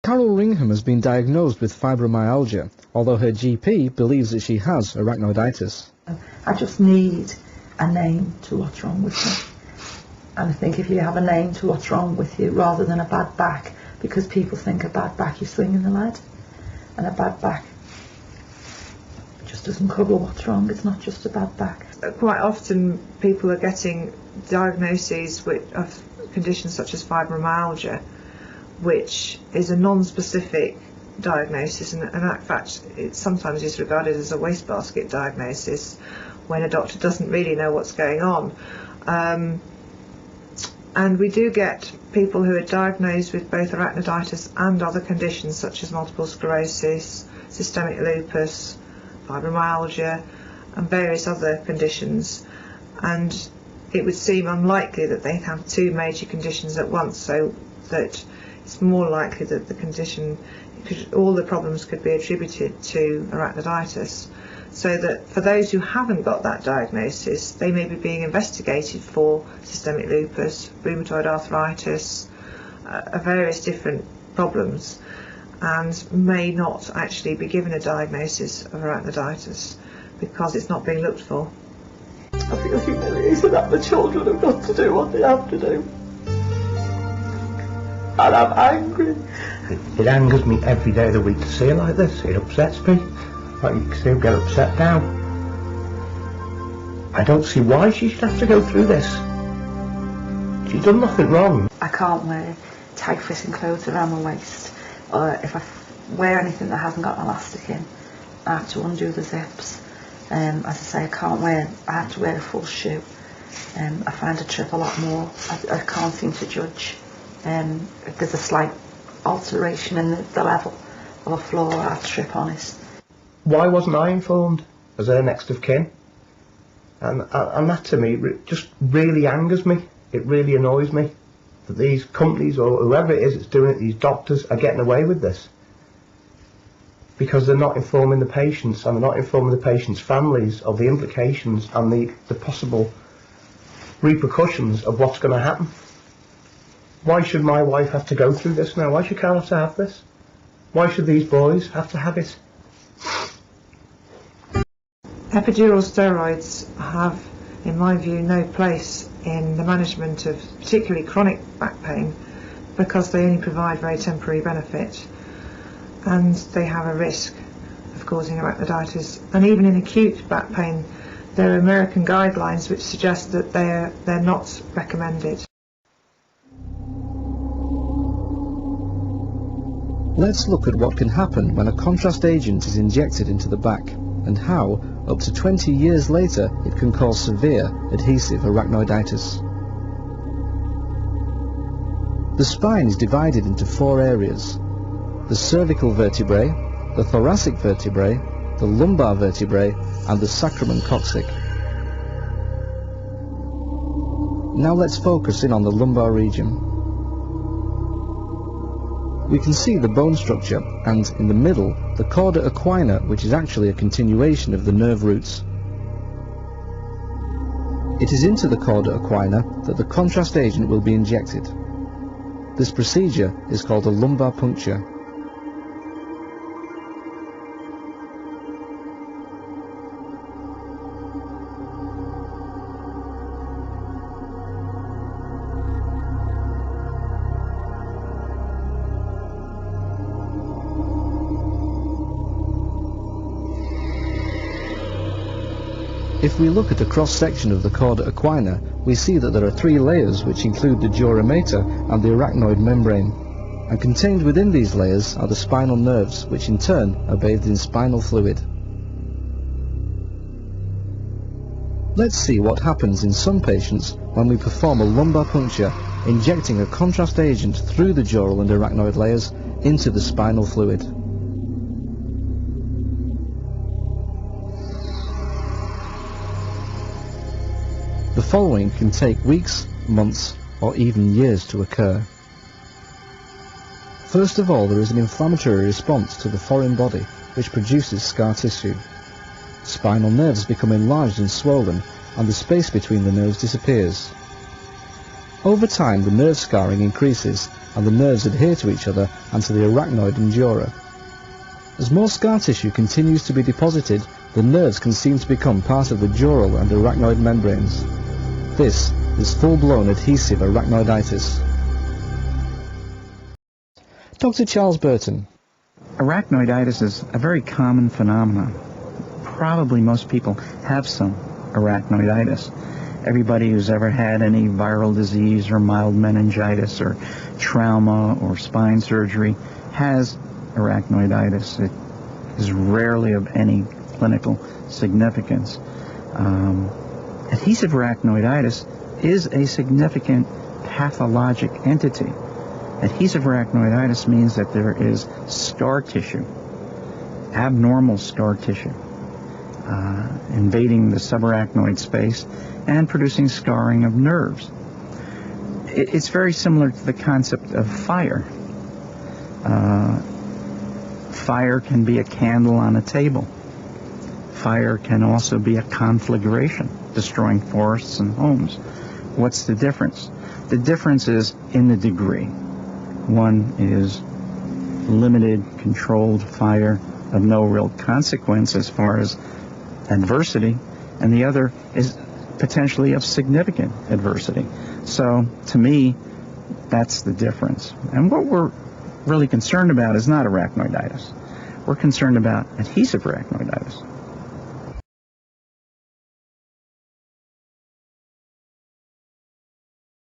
Carol Ringham has been diagnosed with fibromyalgia, although her GP believes that she has arachnoiditis. I just need a name to what's wrong with me. And I think if you have a name to what's wrong with you rather than a bad back, because people think a bad back you're swinging the lead, and a bad back just doesn't cover what's wrong. It's not just a bad back. Quite often people are getting diagnoses of conditions such as fibromyalgia, which is a non-specific diagnosis, and in fact it sometimes is regarded as a wastebasket diagnosis when a doctor doesn't really know what's going on. And we do get people who are diagnosed with both arachnoiditis and other conditions such as multiple sclerosis, systemic lupus, fibromyalgia and various other conditions, and it would seem unlikely that they have two major conditions at once, so that it's more likely that the condition, all the problems could be attributed to arachnoiditis. So that for those who haven't got that diagnosis, they may be being investigated for systemic lupus, rheumatoid arthritis, various different problems, and may not actually be given a diagnosis of arachnoiditis because it's not being looked for. I feel humiliated that the children have got to do what they have to do. And I'm angry. It angers me every day of the week to see her like this. It upsets me. Like you can see her get upset now. I don't see why she should have to go through this. She's done nothing wrong. I can't wear tight-fitting clothes around my waist, or if I wear anything that hasn't got an elastic in, I have to undo the zips. As I say, I have to wear a full shoe. I find a trip a lot more. I can't seem to judge. If there's a slight alteration in the level of a floor, I trip on it. Why wasn't I informed as her next of kin? And that to me just really angers me. It really annoys me that these companies or whoever it is that's doing it, these doctors, are getting away with this. Because they're not informing the patients, and they're not informing the patients' families of the implications and the possible repercussions of what's going to happen. Why should my wife have to go through this now? Why should Carol have to have this? Why should these boys have to have it? Epidural steroids have, in my view, no place in the management of particularly chronic back pain because they only provide very temporary benefit, and they have a risk of causing arachnoiditis. And even in acute back pain, there are American guidelines which suggest that they're not recommended. Let's look at what can happen when a contrast agent is injected into the back, and how, up to 20 years later, it can cause severe adhesive arachnoiditis. The spine is divided into 4 areas: the cervical vertebrae, the thoracic vertebrae, the lumbar vertebrae, and the sacrum and coccyx. Now let's focus in on the lumbar region. We can see the bone structure, and in the middle, the cauda equina, which is actually a continuation of the nerve roots. It is into the cauda equina that the contrast agent will be injected. This procedure is called a lumbar puncture. If we look at a cross-section of the cauda equina, we see that there are 3 layers which include the dura mater and the arachnoid membrane, and contained within these layers are the spinal nerves, which in turn are bathed in spinal fluid. Let's see what happens in some patients when we perform a lumbar puncture, injecting a contrast agent through the dural and arachnoid layers into the spinal fluid. The following can take weeks, months, or even years to occur. First of all, there is an inflammatory response to the foreign body, which produces scar tissue. Spinal nerves become enlarged and swollen, and the space between the nerves disappears. Over time, the nerve scarring increases, and the nerves adhere to each other and to the arachnoid and dura. As more scar tissue continues to be deposited, the nerves can seem to become part of the dural and arachnoid membranes. This is full-blown adhesive arachnoiditis. Dr. Charles Burton. Arachnoiditis is a very common phenomenon. Probably most people have some arachnoiditis. Everybody who's ever had any viral disease or mild meningitis or trauma or spine surgery has arachnoiditis. It is rarely of any clinical significance. Adhesive arachnoiditis is a significant pathologic entity. Adhesive arachnoiditis means that there is scar tissue, abnormal scar tissue, invading the subarachnoid space and producing scarring of nerves. It's very similar to the concept of fire. Fire can be a candle on a table. Fire can also be a conflagration, destroying forests and homes. What's the difference? The difference is in the degree. One is limited, controlled fire of no real consequence as far as adversity, and the other is potentially of significant adversity. So, to me, that's the difference. And what we're really concerned about is not arachnoiditis. We're concerned about adhesive arachnoiditis.